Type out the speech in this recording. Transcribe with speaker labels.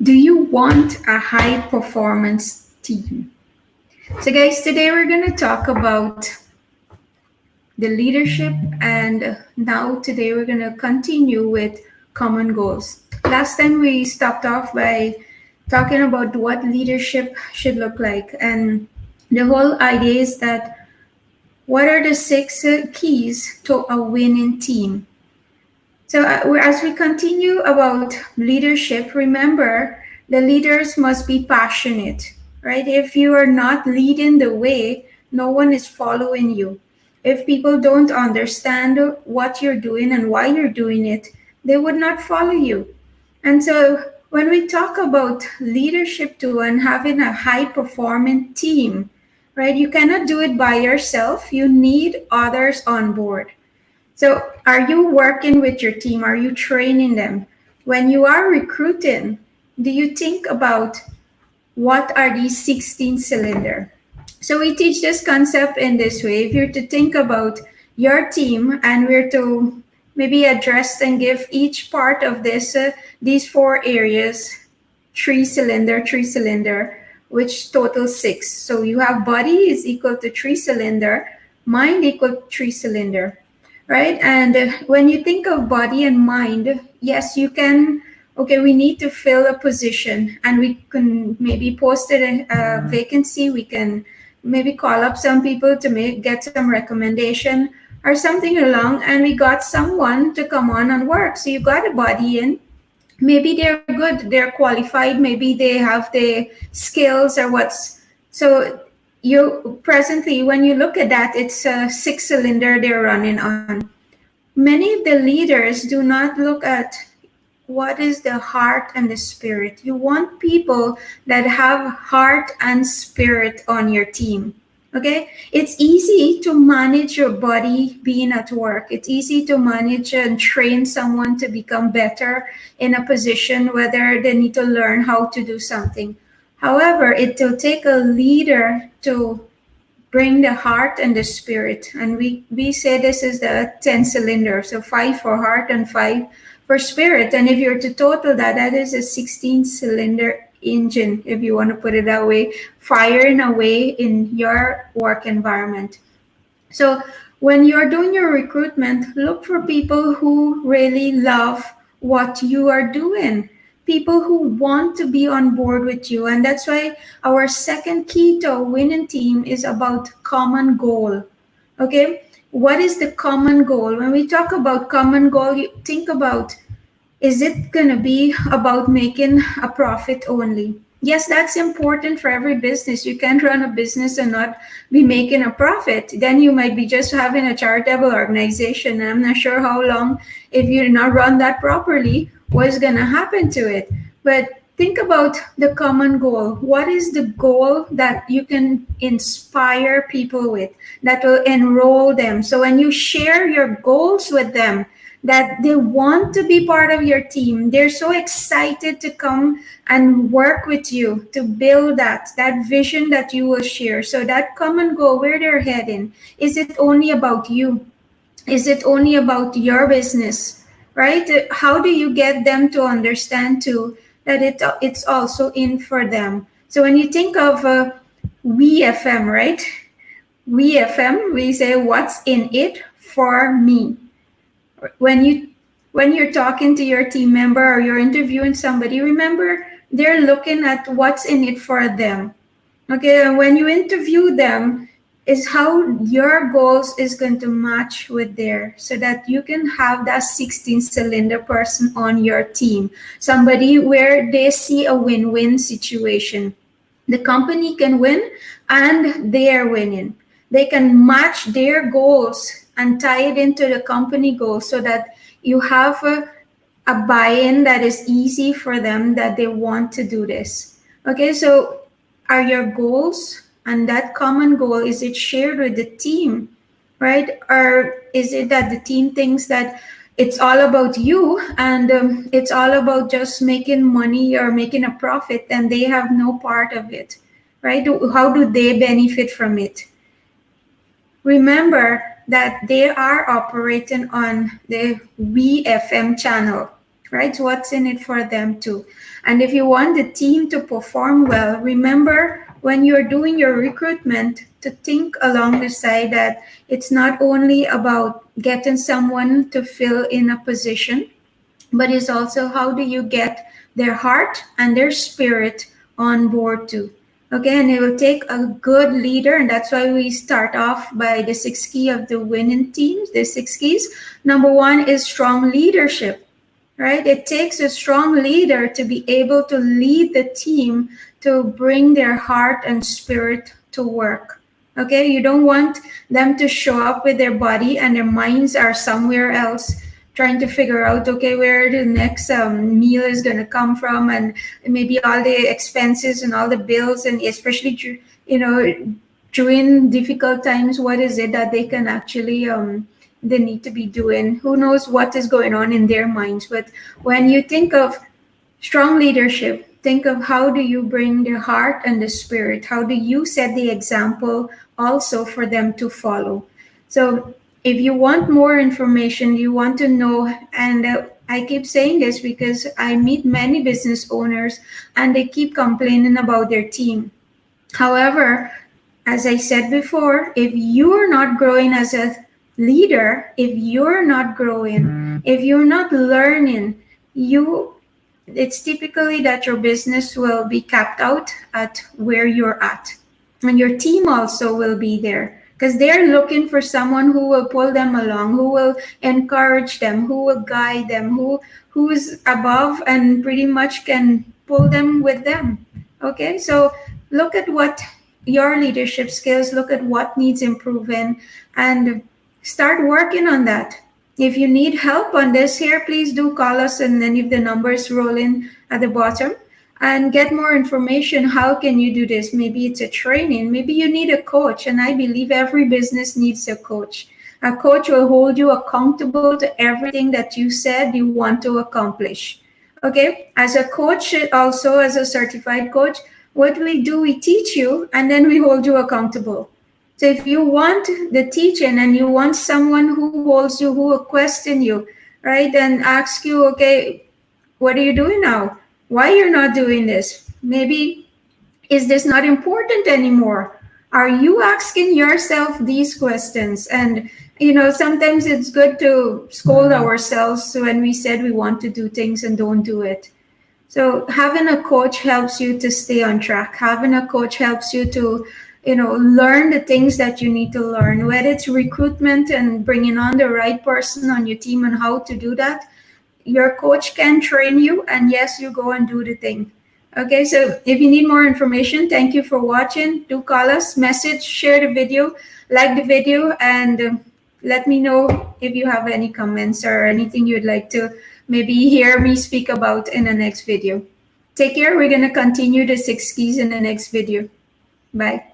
Speaker 1: Do you want a high performance team? So, guys, today we're going to talk about the leadership, and now today we're going to continue with common goals. Last time we stopped off by talking about what leadership should look like, and the whole idea is that what are the six keys to a winning team? So, as we continue about leadership, remember the leaders must be passionate, right? If you are not leading the way, no one is following you. If people don't understand what you're doing and why you're doing it, they would not follow you. And so, when we talk about leadership too and having a high performing team, right, you cannot do it by yourself. You need others on board. So, are you working with your team? Are you training them? When you are recruiting, do you think about what are these 16 cylinder? So, we teach this concept in this way. If you're to think about your team and we're to maybe address and give each part of this, these four areas, three cylinder, which total six. So, you have body is equal to three cylinder, mind equal to three cylinder, right? And when you think of body and mind, yes, you can, okay, we need to fill a position and we can maybe post it in a vacancy. We can maybe call up some people to get some recommendation or something along, and we got someone to come on and work. So you got a body in. Maybe they're good, they're qualified, maybe they have the skills or what's so you presently when you look at that, it's a six cylinder they're running on. Many of the leaders do not look at what is the heart and the spirit. You want people that have heart and spirit on your team. Okay, it's easy to manage your body being at work. It's easy to manage and train someone to become better in a position, whether they need to learn how to do something. However, it will take a leader to bring the heart and the spirit. And we say this is the 10 cylinder. So 5 for heart and 5 for spirit. And if you're to total that, that is a 16 cylinder engine, if you want to put it that way, firing away in your work environment. So when you're doing your recruitment, look for people who really love what you are doing, people who want to be on board with you. And that's why our second key to a winning team is about common goal. Okay, what is the common goal? When we talk about common goal, you think about, is it going to be about making a profit only? Yes, that's important for every business. You can't run a business and not be making a profit. Then you might be just having a charitable organization. And I'm not sure how long, if you not run that properly, what's going to happen to it. But think about the common goal. What is the goal that you can inspire people with, that will enroll them? So when you share your goals with them, that they want to be part of your team. They're so excited to come and work with you to build that vision that you will share. So that common goal, where they're heading, is it only about you? Is it only about your business, right? How do you get them to understand too that it's also in for them? So when you think of we FM, right? We FM, we say what's in it for me. When you're talking to your team member or you're interviewing somebody, remember they're looking at what's in it for them. Okay, and when you interview them, is how your goals is going to match with theirs, so that you can have that 16 cylinder person on your team, somebody where they see a win-win situation. The company can win and they're winning. They can match their goals and tie it into the company goals, so that you have a buy-in that is easy for them, that they want to do this. Okay, so are your goals and that common goal, is it shared with the team, right? Or is it that the team thinks that it's all about you and it's all about just making money or making a profit, and they have no part of it, right? How do they benefit from it? Remember that they are operating on the WeFM channel, right? What's in it for them too? And if you want the team to perform well, remember when you're doing your recruitment to think along the side that it's not only about getting someone to fill in a position, but it's also how do you get their heart and their spirit on board too. Okay, and it will take a good leader, and that's why we start off by the 6 key of the winning teams, the 6 keys. Number one is strong leadership, right? It takes a strong leader to be able to lead the team to bring their heart and spirit to work. Okay, you don't want them to show up with their body and their minds are somewhere else trying to figure out, okay, where the next meal is going to come from, and maybe all the expenses and all the bills, and especially, during difficult times, what is it that they can actually they need to be doing? Who knows what is going on in their minds? But when you think of strong leadership, think of how do you bring the heart and the spirit? How do you set the example also for them to follow? So if you want more information, you want to know, and I keep saying this because I meet many business owners and they keep complaining about their team. However, as I said before, if you're not growing as a leader, if you're not growing, if you're not learning, it's typically that your business will be capped out at where you're at. And your team also will be there because they're looking for someone who will pull them along, who will encourage them, who will guide them, who is above and pretty much can pull them with them. Okay, so look at what your leadership skills, look at what needs improving, and start working on that. If you need help on this here, please do call us, and then if the numbers roll in at the bottom, and get more information. How can you do this? Maybe it's a training. Maybe you need a coach, and I believe every business needs a coach. A coach will hold you accountable to everything that you said you want to accomplish. Okay, as a coach, also as a certified coach, what we do, we teach you, and then we hold you accountable. So if you want the teaching and you want someone who holds you, who will question you, right, and ask you, okay, what are you doing now? Why you're not doing this? Maybe, is this not important anymore? Are you asking yourself these questions? And, sometimes it's good to scold ourselves when we said we want to do things and don't do it. So having a coach helps you to stay on track. Having a coach helps you to learn the things that you need to learn, whether it's recruitment and bringing on the right person on your team and how to do that. Your coach can train you, and yes, you go and do the thing. Okay, so if you need more information, thank you for watching. Do call us, message, share the video, like the video, and let me know if you have any comments or anything you'd like to maybe hear me speak about in the next video. Take care. We're going to continue the 6 keys in the next video. Bye.